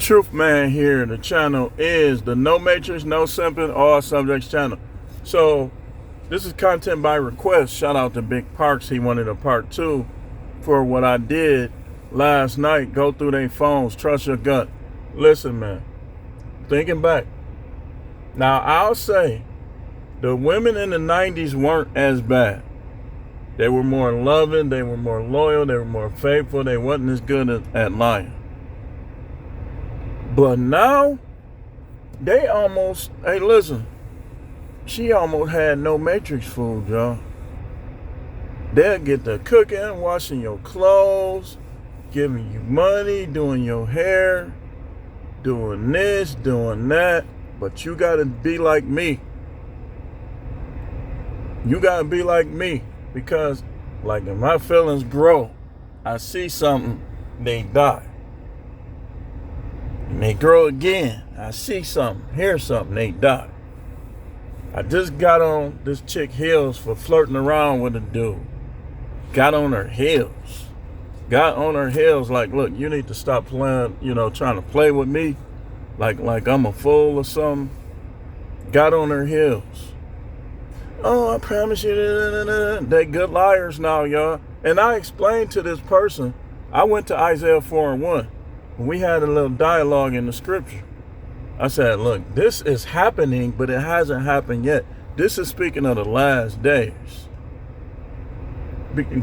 Truth Man here. The channel is the No Matrix, No Simping, All Subjects channel. So this is content by request. Shout out to Big Parks. He wanted a part 2 for what I did last night. Go through their phones. Trust your gut. Listen, man. Thinking back. Now, I'll say the women in the 90s weren't as bad. They were more loving. They were more loyal. They were more faithful. They wasn't as good at lying. But now, they almost, hey, listen, she almost had no Matrix food, y'all. They'll get to cooking, washing your clothes, giving you money, doing your hair, doing this, doing that. But you gotta be like me. You gotta be like me. Because, like, if my feelings grow, I see something, they die. And they grow again. I see something, hear something, they die. I just got on this chick heels for flirting around with a dude. Got on her heels. Got on her heels like, look, you need to stop playing, trying to play with me. Like I'm a fool or something. Got on her heels. Oh, I promise you. They good liars now, y'all. And I explained to this person, I went to Isaiah 4:1. We had a little dialogue in the scripture. I said, look, this is happening, but it hasn't happened yet. This is speaking of the last days.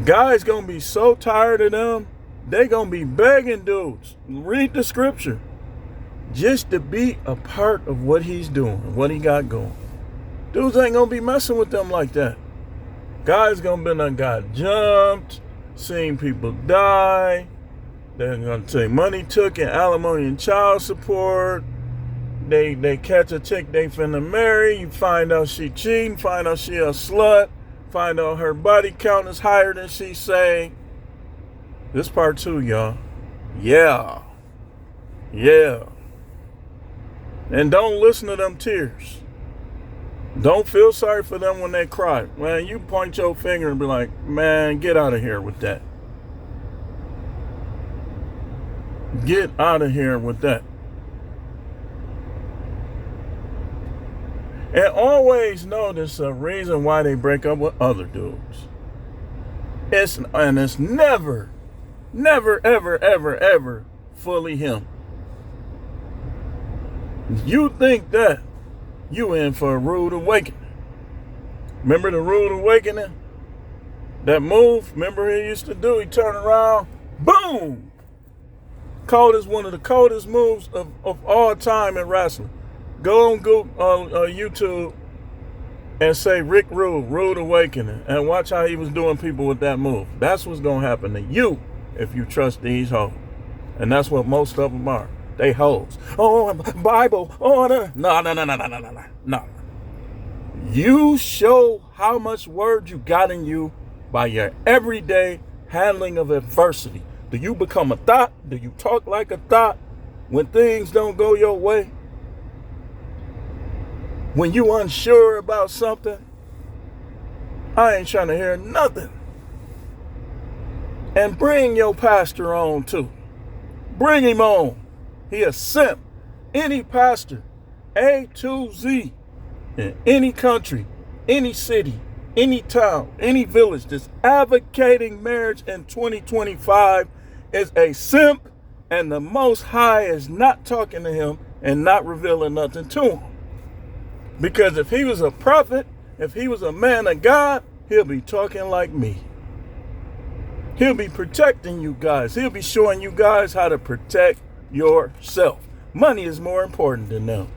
Guys gonna be so tired of them, they gonna be begging dudes, read the scripture, just to be a part of what he's doing, what he got going. Dudes ain't gonna be messing with them like that. Guys gonna be done got jumped, seen people die. They're gonna take money took in alimony and child support. They catch a chick they finna marry. You find out she cheating, find out she a slut, find out her body count is higher than she say. This part 2, y'all. Yeah. And don't listen to them tears. Don't feel sorry for them when they cry. Man, you point your finger and be like, man, get out of here with that. Get out of here with that. And always know there's a reason why they break up with other dudes. It's never, ever fully him. You think that, you in for a rude awakening. Remember the rude awakening? That move, remember he used to do? He turned around, boom! Coldest, one of the coldest moves of all time in wrestling. Go on YouTube and say Rick Rude Awakening, and watch how he was doing people with that move. That's what's going to happen to you if you trust these hoes. And that's what most of them are. They hoes. Oh, Bible. Oh, no. You show how much word you got in you by your everyday handling of adversity. Do you become a thought? Do you talk like a thought when things don't go your way? When you unsure about something? I ain't trying to hear nothing. And bring your pastor on too. Bring him on. He a simp. Any pastor, A to Z, in any country, any city, any town, any village that's advocating marriage in 2025 is a simp, and the Most High is not talking to him and not revealing nothing to him. Because if he was a prophet, if he was a man of God, he'll be talking like me. He'll be protecting you guys. He'll be showing you guys how to protect yourself. Money is more important than them.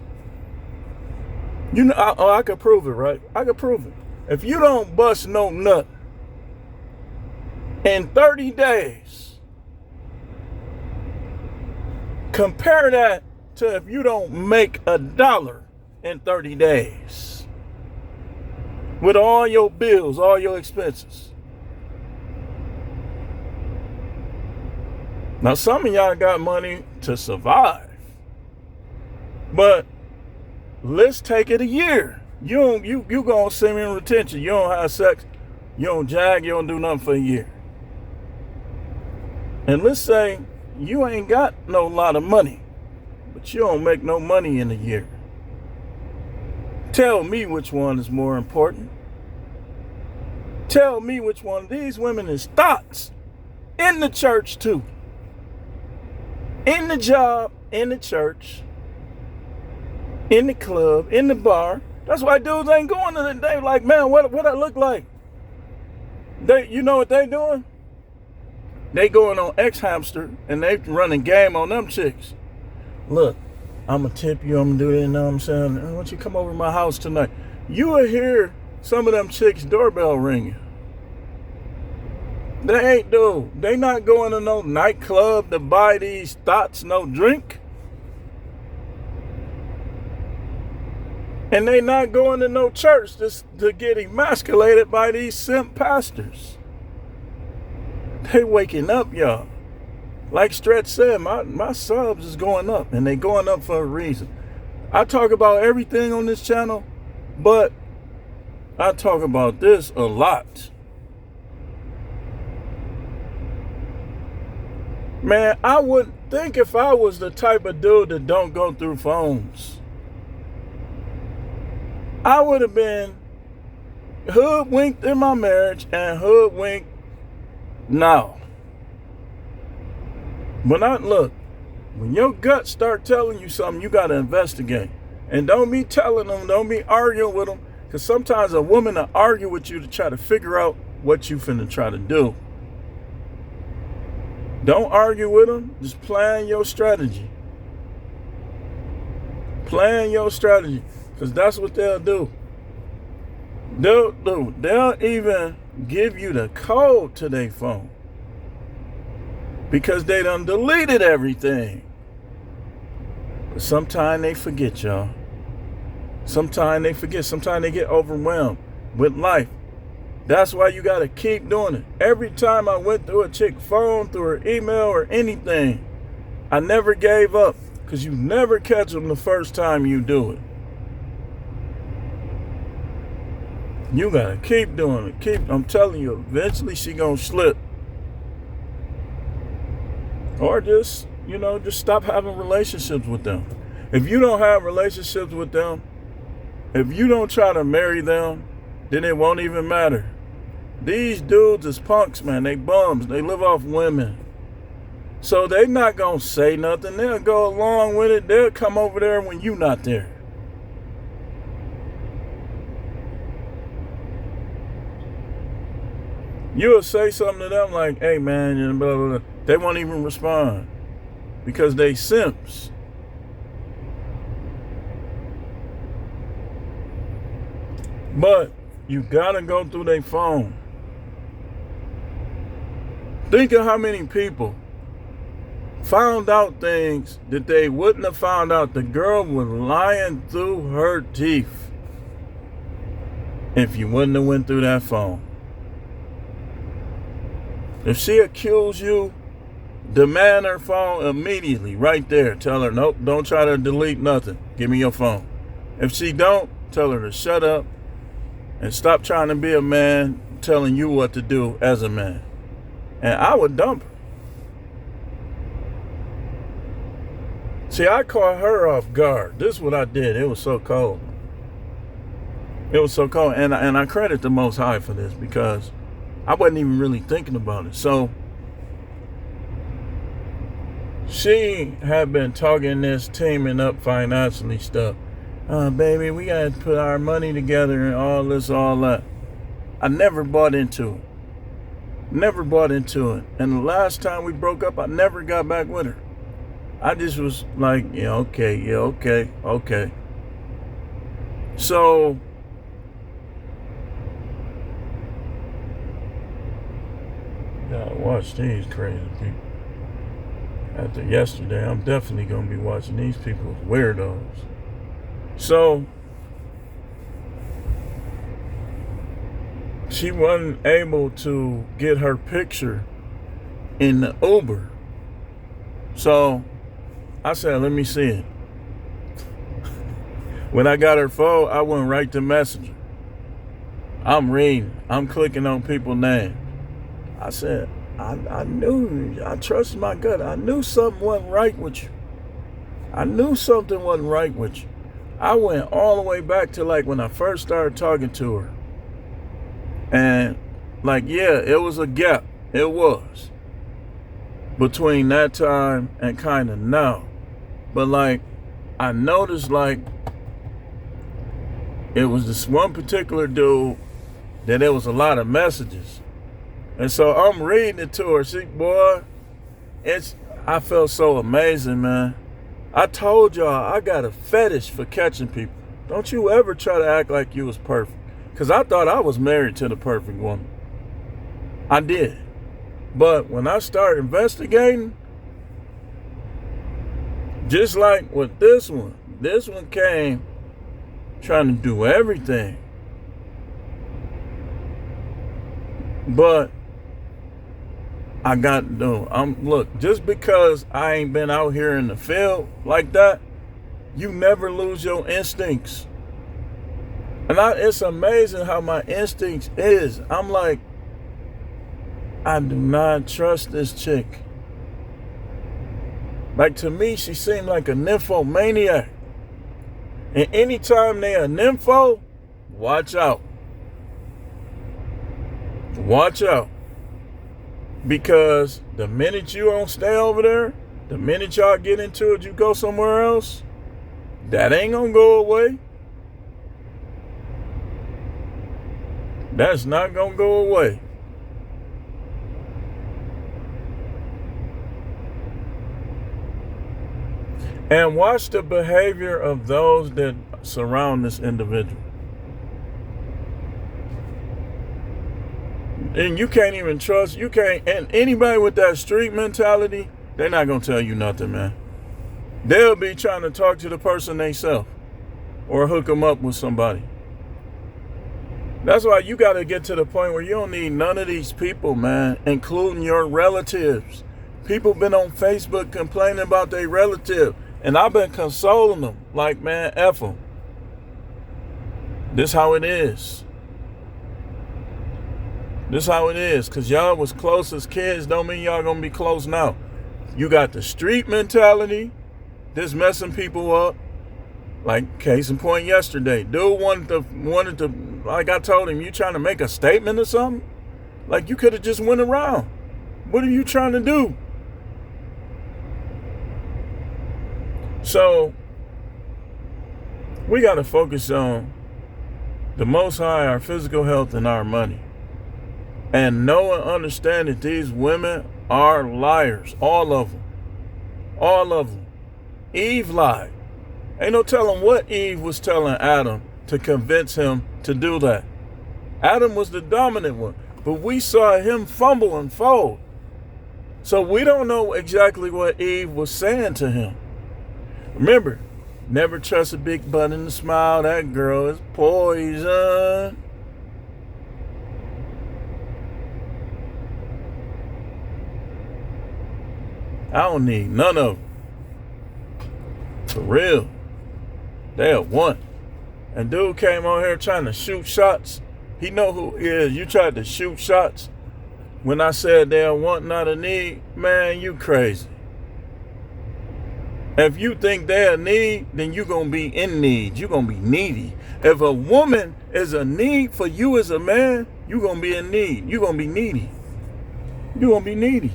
I could prove it, right? I could prove it. If you don't bust no nut in 30 days, compare that to if you don't make $1 in 30 days. With all your bills, all your expenses. Now, some of y'all got money to survive. But let's take it a year. You gonna send me in retention. You don't have sex. You don't jag. You don't do nothing for a year. And let's say you ain't got no lot of money. but you don't make no money in a year. Tell me which one is more important. Tell me which one of these women is thoughts in the church too. In the job, in the church, in the club, in the bar. That's why dudes ain't going to the day like, man, what I look like? You know what they doing? They going on X-Hamster and they running game on them chicks. Look, I'm going to tip you. I'm going to do it. You know what I'm saying? I want you to come over to my house tonight. You will hear some of them chicks' doorbell ringing. They not going to no nightclub to buy these thoughts no drink. And they not going to no church just to get emasculated by these simp pastors. They waking up, y'all. Like Stretch said, my subs is going up, and they going up for a reason. I talk about everything on this channel, but I talk about this a lot. Man, I wouldn't think if I was the type of dude that don't go through phones, I would have been hoodwinked in my marriage and hoodwinked now. When your gut start telling you something, you got to investigate. And don't be telling them, don't be arguing with them, because sometimes a woman will argue with you to try to figure out what you finna try to do. Don't argue with them, just plan your strategy. Plan your strategy, because that's what they'll do. They'll even give you the code to their phone, because they done deleted everything. But sometimes they forget, y'all. Sometimes they forget. Sometimes they get overwhelmed with life. That's why you got to keep doing it. Every time I went through a chick's phone, through her email or anything, I never gave up, because you never catch them the first time you do it. You got to keep doing it. I'm telling you, eventually she going to slip. Or just stop having relationships with them. If you don't have relationships with them, if you don't try to marry them, then it won't even matter. These dudes is punks, man. They bums. They live off women. So they not going to say nothing. They'll go along with it. They'll come over there when you not there. You'll say something to them like, hey, man, and blah, blah, blah. They won't even respond because they simps. But you gotta go through their phone. Think of how many people found out things that they wouldn't have found out. The girl was lying through her teeth if you wouldn't have went through that phone. If she accused you, demand her phone immediately, right there. Tell her, nope, don't try to delete nothing. Give me your phone. If she don't, tell her to shut up and stop trying to be a man telling you what to do as a man. And I would dump her. See, I caught her off guard. This is what I did. It was so cold. It was so cold. And I credit the Most High for this, because I wasn't even really thinking about it. So she had been talking this teaming up financially stuff. Baby, we got to put our money together and all this, all that. I never bought into it. Never bought into it. And the last time we broke up, I never got back with her. I just was like, yeah, okay. So gotta watch these crazy people. After yesterday, I'm definitely gonna be watching these people as weirdos. So she wasn't able to get her picture in the Uber. So I said, let me see it. When I got her phone, I went right to Messenger. I'm reading. I'm clicking on people's names. I said, I knew, I trusted my gut. I knew something wasn't right with you. I knew something wasn't right with you. I went all the way back to like when I first started talking to her. And like, yeah, it was a gap. It was. Between that time and kind of now. But like, I noticed like, it was this one particular dude that there was a lot of messages. And so I'm reading it to her. See, boy, I felt so amazing, man. I told y'all I got a fetish for catching people. Don't you ever try to act like you was perfect. Because I thought I was married to the perfect woman. I did. But when I started investigating, just like with this one came trying to do everything. But I got look, just because I ain't been out here in the field like that, you never lose your instincts. And it's amazing how my instincts is. I'm like, I do not trust this chick. Like, to me, she seemed like a nymphomaniac. And anytime they a nympho, watch out. Watch out. Because the minute you don't stay over there, the minute y'all get into it, you go somewhere else, that ain't gonna go away. That's not gonna go away. And watch the behavior of those that surround this individual. And you can't even trust, and anybody with that street mentality, they're not going to tell you nothing, man. They'll be trying to talk to the person themselves or hook them up with somebody. That's why you got to get to the point where you don't need none of these people, man, including your relatives. People been on Facebook complaining about their relative, and I've been consoling them. Like, man, F them. This how it is. This how it is. Because y'all was close as kids don't mean y'all going to be close now. You got the street mentality. This messing people up. Like, case in point yesterday. Dude wanted to, like I told him, you trying to make a statement or something? Like, you could have just went around. What are you trying to do? So, we got to focus on the Most High, our physical health, and our money. And know and understand that these women are liars. All of them. All of them. Eve lied. Ain't no telling what Eve was telling Adam to convince him to do that. Adam was the dominant one. But we saw him fumble and fold. So we don't know exactly what Eve was saying to him. Remember, never trust a big butt and a smile. That girl is poison. I don't need none of them. For real. They are one. And dude came on here trying to shoot shots. He know who he is. You tried to shoot shots when I said they are want, not a need. Man, you crazy. If you think they're a need, then you're going to be in need. You're going to be needy. If a woman is a need for you as a man, you're going to be in need. You're going to be needy. You're going to be needy.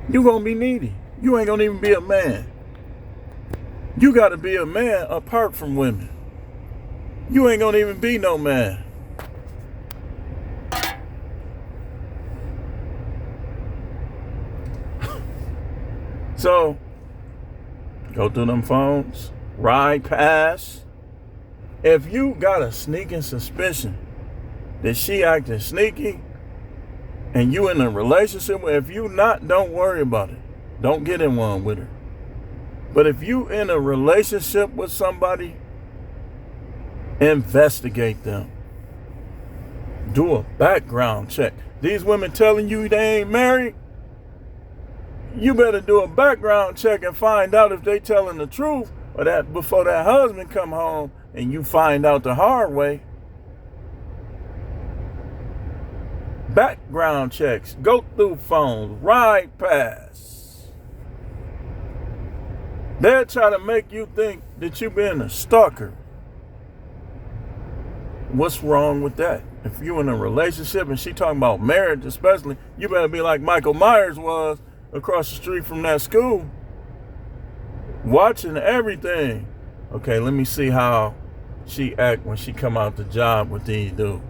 You're going to be needy. You ain't going to even be a man. You got to be a man apart from women. You ain't going to even be no man. So, go through them phones, ride past. If you got a sneaking suspicion that she acting sneaky and you in a relationship with, if you not, don't worry about it. Don't get in one with her. But if you in a relationship with somebody, investigate them. Do a background check. These women telling you they ain't married, you better do a background check and find out if they telling the truth, or that before that husband come home and you find out the hard way. Background checks, go through phones, ride past. They'll try to make you think that you being a stalker. What's wrong with that? If you're in a relationship and she talking about marriage especially, you better be like Michael Myers was across the street from that school. Watching everything. Okay, let me see how she act when she come out the job with these dudes.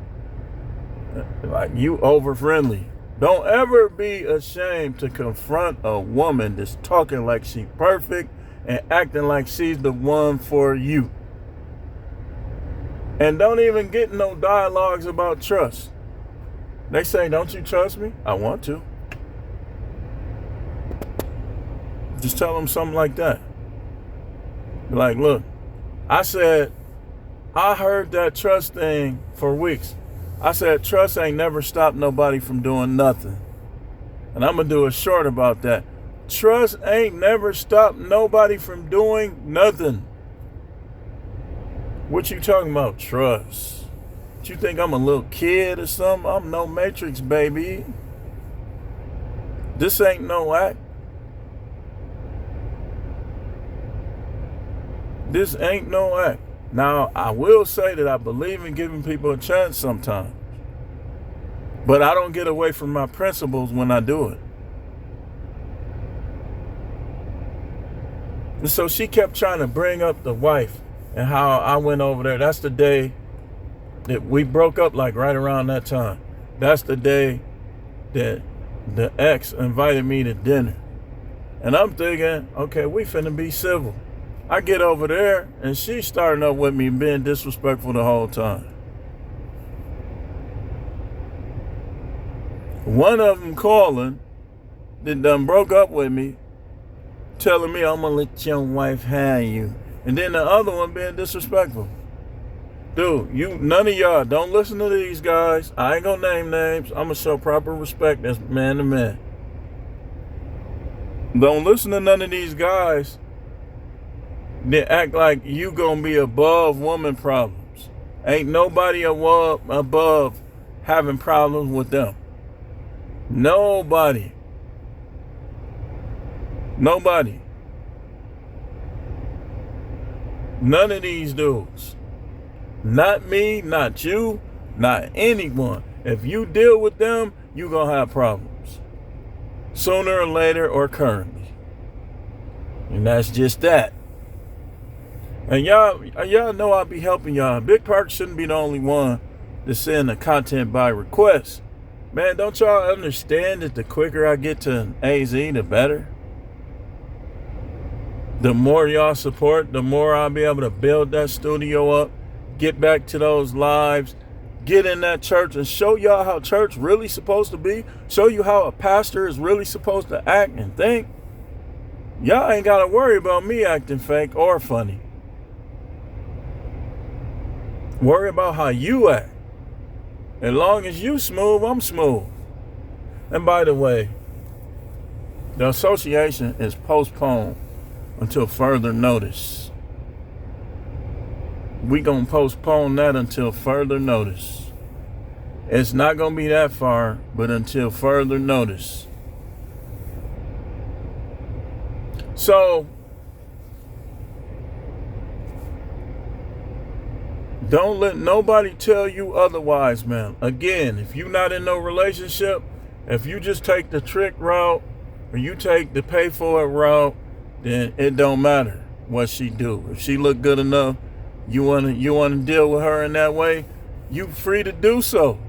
Like, you over friendly. Don't ever be ashamed to confront a woman that's talking like she perfect and acting like she's the one for you. And don't even get no dialogues about trust. They say, don't you trust me? I want to. Just tell them something like that. Like, look, I heard that trust thing for weeks. I said, trust ain't never stopped nobody from doing nothing. And I'm going to do a short about that. Trust ain't never stopped nobody from doing nothing. What you talking about, trust? You think I'm a little kid or something? I'm no Matrix, baby. This ain't no act. This ain't no act. Now, I will say that I believe in giving people a chance sometimes. But I don't get away from my principles when I do it. And so she kept trying to bring up the wife and how I went over there. That's the day that we broke up, like right around that time. That's the day that the ex invited me to dinner. And I'm thinking, okay, we finna be civil. I get over there and she's starting up with me being disrespectful the whole time. One of them calling that done broke up with me, telling me I'm gonna let your wife have you. And then the other one being disrespectful. Dude, none of y'all, don't listen to these guys. I ain't gonna name names. I'm gonna show proper respect as man to man. Don't listen to none of these guys that act like you gonna be above woman problems. Ain't nobody above having problems with them. Nobody. Nobody. None of these dudes. Not me, not you, not anyone. If you deal with them, you gonna have problems. Sooner or later or currently. And that's just that. And y'all know I'll be helping y'all. Big Park shouldn't be the only one to send the content by request. Man, don't y'all understand that the quicker I get to AZ, the better? The more y'all support, the more I'll be able to build that studio up, get back to those lives, get in that church and show y'all how church really supposed to be, show you how a pastor is really supposed to act and think. Y'all ain't got to worry about me acting fake or funny. Worry about how you act. As long as you smooth, I'm smooth. And by the way, the association is postponed until further notice. We gonna postpone that until further notice. It's not gonna be that far, but until further notice. So, don't let nobody tell you otherwise, man. Again, if you're not in no relationship, if you just take the trick route or you take the pay for it route, then it don't matter what she do. If she look good enough, you wanna deal with her in that way, you free to do so.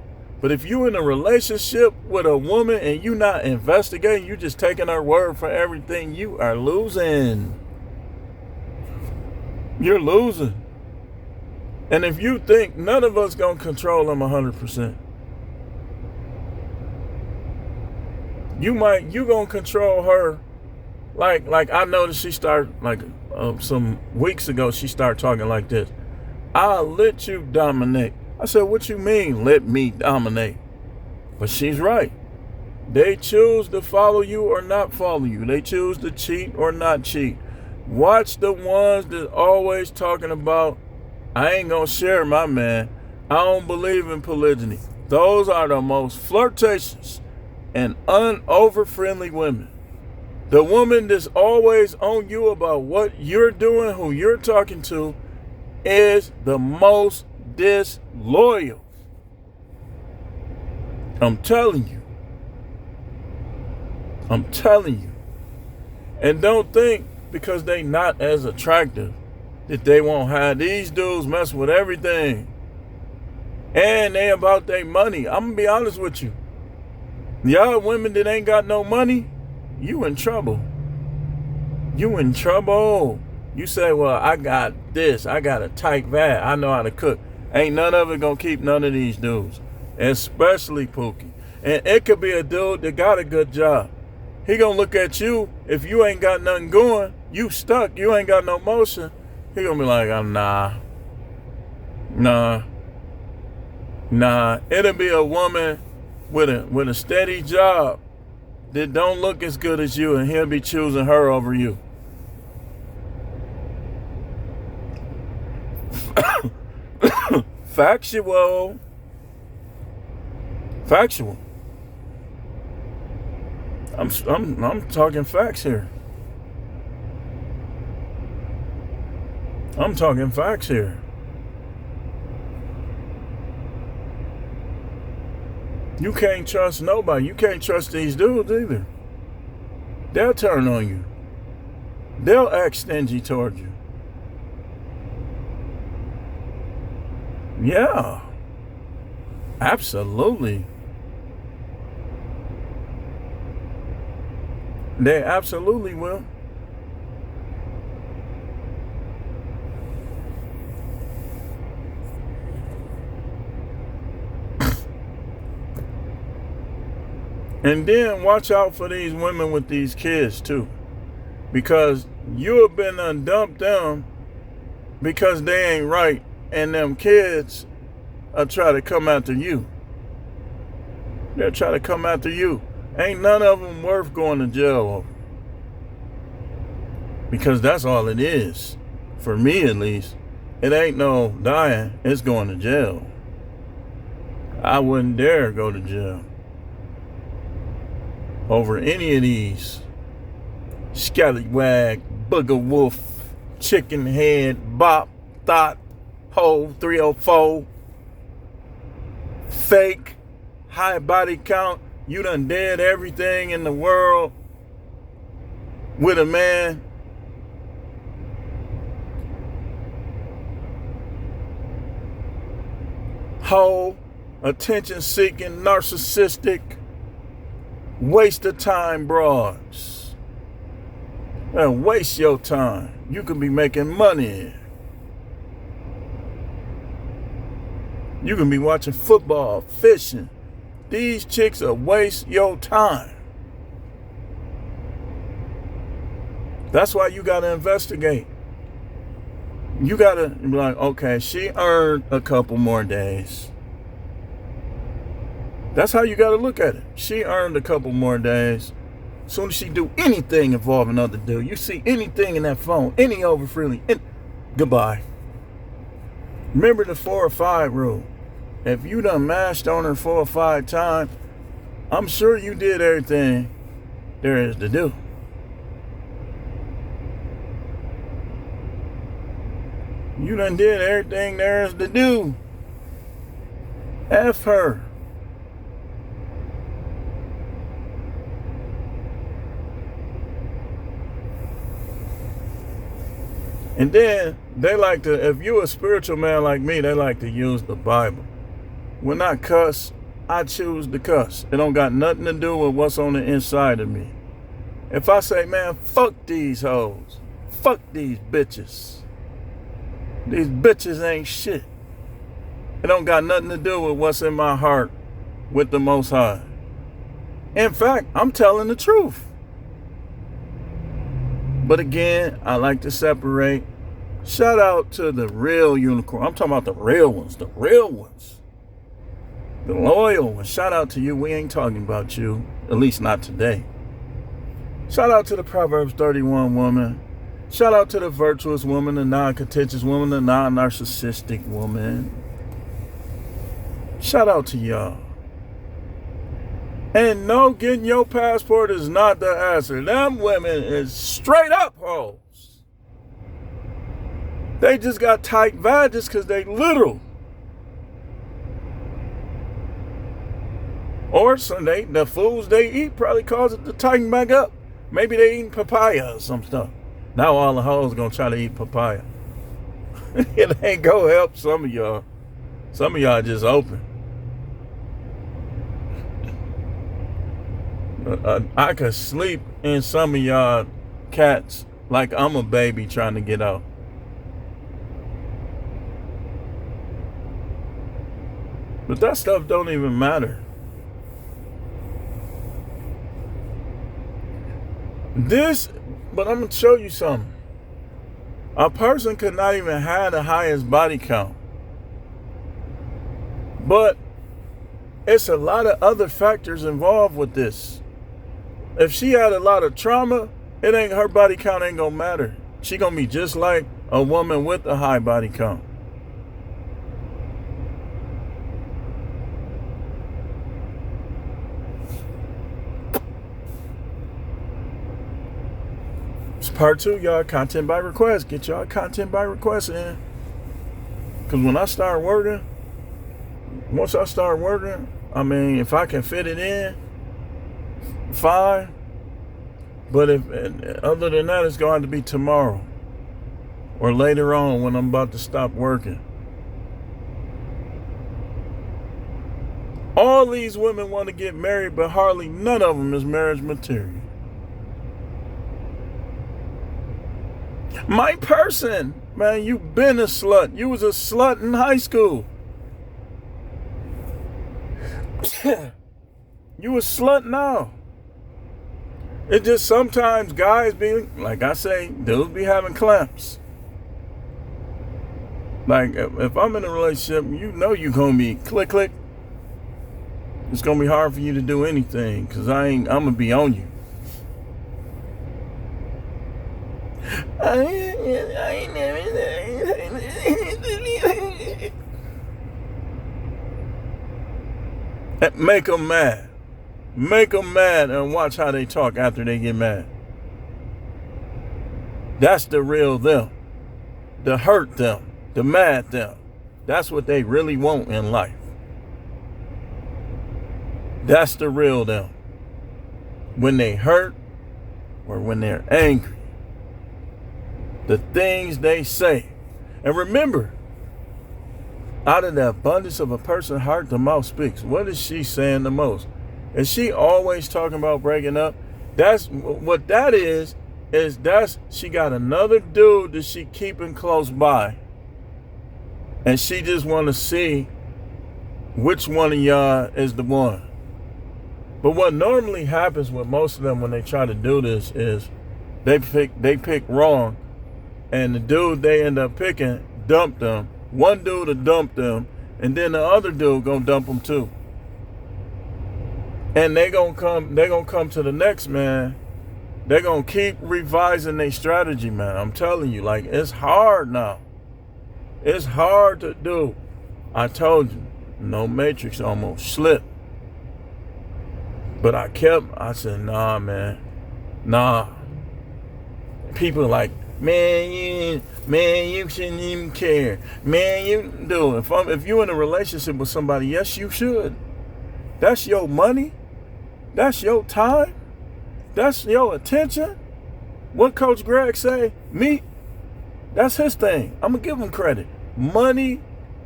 But if you in a relationship with a woman and you not investigating, you just taking her word for everything, you are losing. You're losing. And if you think none of us gonna control them 100%, you gonna control her. Like I noticed she started, some weeks ago, she started talking like this. I'll let you dominate. I said, what you mean, let me dominate? But she's right. They choose to follow you or not follow you. They choose to cheat or not cheat. Watch the ones that always talking about, I ain't gonna share my man. I don't believe in polygyny. Those are the most flirtatious and over-friendly women. The woman that's always on you about what you're doing, who you're talking to, is the most disloyal. I'm telling you. I'm telling you. And don't think because they not as attractive that they won't have. These dudes mess with everything. And they about their money. I'm going to be honest with you. Y'all women that ain't got no money, you in trouble. You in trouble. You say, well, I got this. I got a tight vat. I know how to cook. Ain't none of it going to keep none of these dudes. Especially Pookie. And it could be a dude that got a good job. He going to look at you. If you ain't got nothing going, you stuck. You ain't got no motion. He going to be like, Nah. It'll be a woman with a steady job that don't look as good as you, and he'll be choosing her over you. Factual. I'm talking facts here. I'm talking facts here. You can't trust nobody. You can't trust these dudes either. They'll turn on you. They'll act stingy toward you. Yeah. Absolutely. They absolutely will. And then watch out for these women with these kids too. Because you have been undumped them because they ain't right. And them kids will try to come after you. They'll try to come after you. Ain't none of them worth going to jail over. Because that's all it is. For me at least. It ain't no dying. It's going to jail. I wouldn't dare go to jail over any of these scallywag, booger wolf, chicken head, bop, thought, hoe, 304, fake, high body count. You done did everything in the world with a man. Hoe, attention seeking, narcissistic, waste of time broads. And waste your time. You could be making money. You can be watching football, fishing. These chicks will waste your time. That's why you got to investigate. You got to be like, okay, she earned a couple more days. That's how you got to look at it. She earned a couple more days. As soon as she do anything involving other dude, you see anything in that phone, any over freely, goodbye. Remember the 4 or 5 rule. If you done mashed on her 4 or 5 times, I'm sure you did everything there is to do. You done did everything there is to do. F her. And then they like to, if you a spiritual man like me, they like to use the Bible. When I cuss, I choose to cuss. It don't got nothing to do with what's on the inside of me. If I say, man, fuck these hoes. Fuck these bitches. These bitches ain't shit. It don't got nothing to do with what's in my heart with the Most High. In fact, I'm telling the truth. But again, I like to separate. Shout out to the real unicorn. I'm talking about the real ones. The real ones. The loyal ones. Shout out to you. We ain't talking about you. At least not today. Shout out to the Proverbs 31 woman. Shout out to the virtuous woman, the non-contentious woman, the non-narcissistic woman. Shout out to y'all. And no, getting your passport is not the answer. Them women is straight up hoes. They just got tight vaginas because they little. Or the foods they eat probably cause it to tighten back up. Maybe they eating papaya or some stuff. Now all the hoes gonna try to eat papaya. It ain't gonna help some of y'all. Some of y'all just open. I could sleep in some of y'all cats like I'm a baby trying to get out. But that stuff don't even matter. But I'm going to show you something. A person could not even have the highest body count. But it's a lot of other factors involved with this. If she had a lot of trauma, her body count ain't going to matter. She going to be just like a woman with a high body count. Part 2, y'all, content by request. Get y'all content by request in. Because once I start working, I mean, if I can fit it in, fine. But other than that, it's going to be tomorrow or later on when I'm about to stop working. All these women want to get married, but hardly none of them is marriage material. My person, man, you been a slut. You was a slut in high school. You a slut now. It just sometimes guys be, like I say, dudes be having clamps. Like if I'm in a relationship, you know you gonna be click. It's gonna be hard for you to do anything because I'm gonna be on you. Make them mad. Make them mad and watch how they talk after they get mad. That's the real them. The hurt them. The mad them. That's what they really want in life. That's the real them. When they hurt or when they're angry. The things they say. And remember, out of the abundance of a person's heart, the mouth speaks. What is she saying the most? Is she always talking about breaking up? That's what that is she got another dude that she keeping close by. And she just want to see which one of y'all is the one. But what normally happens with most of them when they try to do this is they pick wrong. And the dude they end up picking dumped them. One dude will dump them, and then the other dude gonna dump them too. And they gonna come to the next man. They're gonna keep revising their strategy, man. I'm telling you, like, it's hard now. It's hard to do. I told you, no Matrix almost slipped. But I said, nah, man. Nah. People like, man, you shouldn't even care. Man, you do. If you're in a relationship with somebody, yes, you should. That's your money. That's your time. That's your attention. What Coach Greg say? Me. That's his thing. I'm gonna give him credit. Money,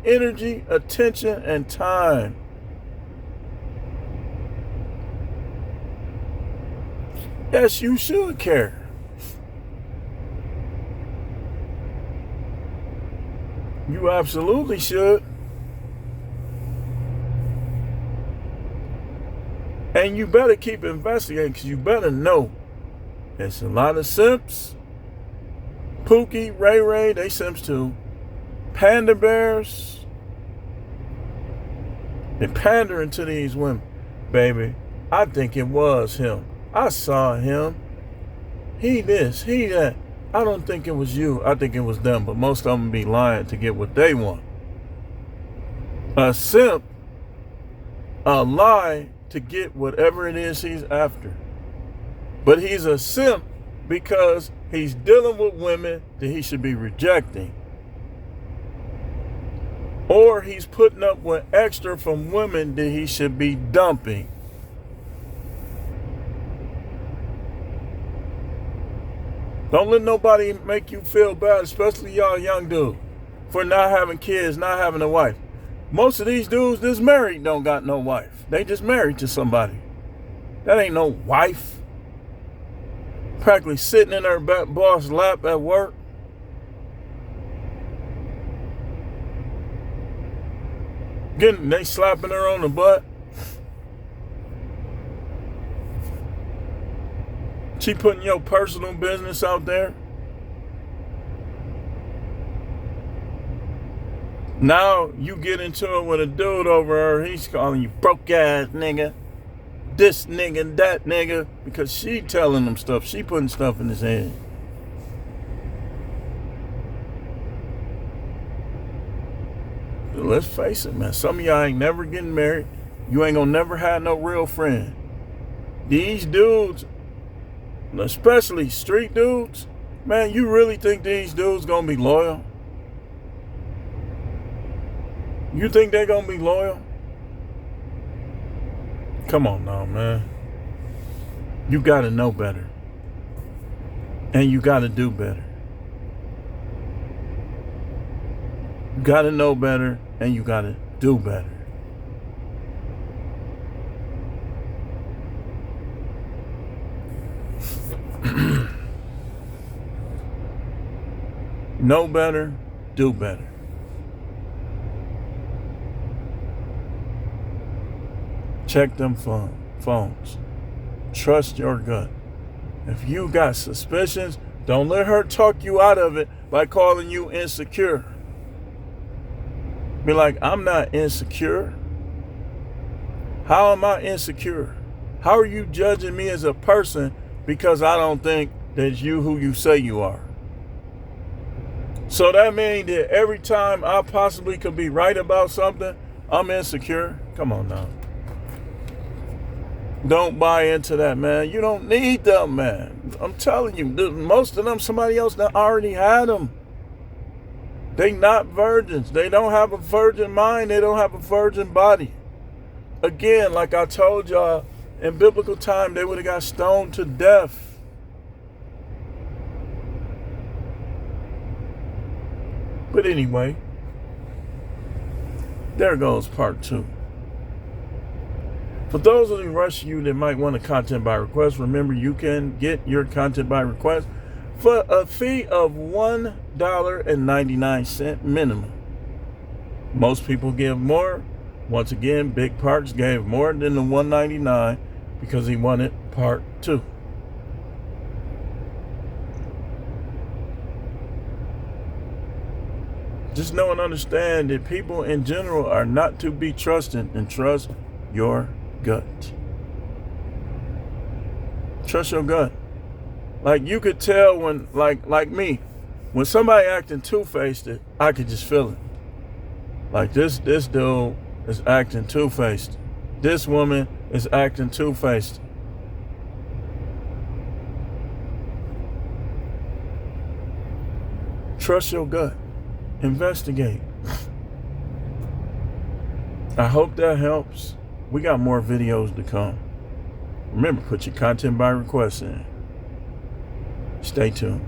energy, attention, and time. Yes, you should care. You absolutely should. And you better keep investigating because you better know there's a lot of simps. Pookie, Ray Ray, they simps too. Panda bears. They're pandering to these women. Baby, I think it was him. I saw him. He this, he that. I don't think it was you. I think it was them. But most of them be lying to get what they want. A simp, a lie to get whatever it is he's after. But he's a simp because he's dealing with women that he should be rejecting. Or he's putting up with extra from women that he should be dumping. Don't let nobody make you feel bad, especially y'all young dudes, for not having kids, not having a wife. Most of these dudes that's married don't got no wife. They just married to somebody. That ain't no wife. Practically sitting in her boss lap at work. They slapping her on the butt. She putting your personal business out there. Now you get into it with a dude over her. He's calling you broke ass nigga. This nigga, that nigga. Because she telling him stuff. She putting stuff in his head. Let's face it, man. Some of y'all ain't never getting married. You ain't gonna never have no real friend. These dudes, especially street dudes, man, you really think these dudes gonna be loyal? You think they gonna be loyal? Come on now, man. You gotta know better. And you gotta do better. You gotta know better and you gotta do better. Know better, do better. Check them phones. Trust your gut. If you got suspicions, don't let her talk you out of it by calling you insecure. Be like, I'm not insecure. How am I insecure? How are you judging me as a person because I don't think that you who you say you are? So that means that every time I possibly could be right about something, I'm insecure? Come on now. Don't buy into that, man. You don't need them, man. I'm telling you, most of them, somebody else that already had them. They not virgins. They don't have a virgin mind. They don't have a virgin body. Again, like I told y'all, in biblical time, they would have got stoned to death. But anyway, there goes part 2. For those of you that might want a content by request, remember you can get your content by request for a fee of $1.99 minimum. Most people give more. Once again, Big Parks gave more than the $1.99 because he wanted part 2. Just know and understand that people in general are not to be trusted, and trust your gut. Trust your gut. Like you could tell when, like me, when somebody acting two-faced, I could just feel it. Like this dude is acting two-faced. This woman is acting two-faced. Trust your gut. Investigate. I hope that helps. We got more videos to come. Remember, put your content by request in. Stay tuned.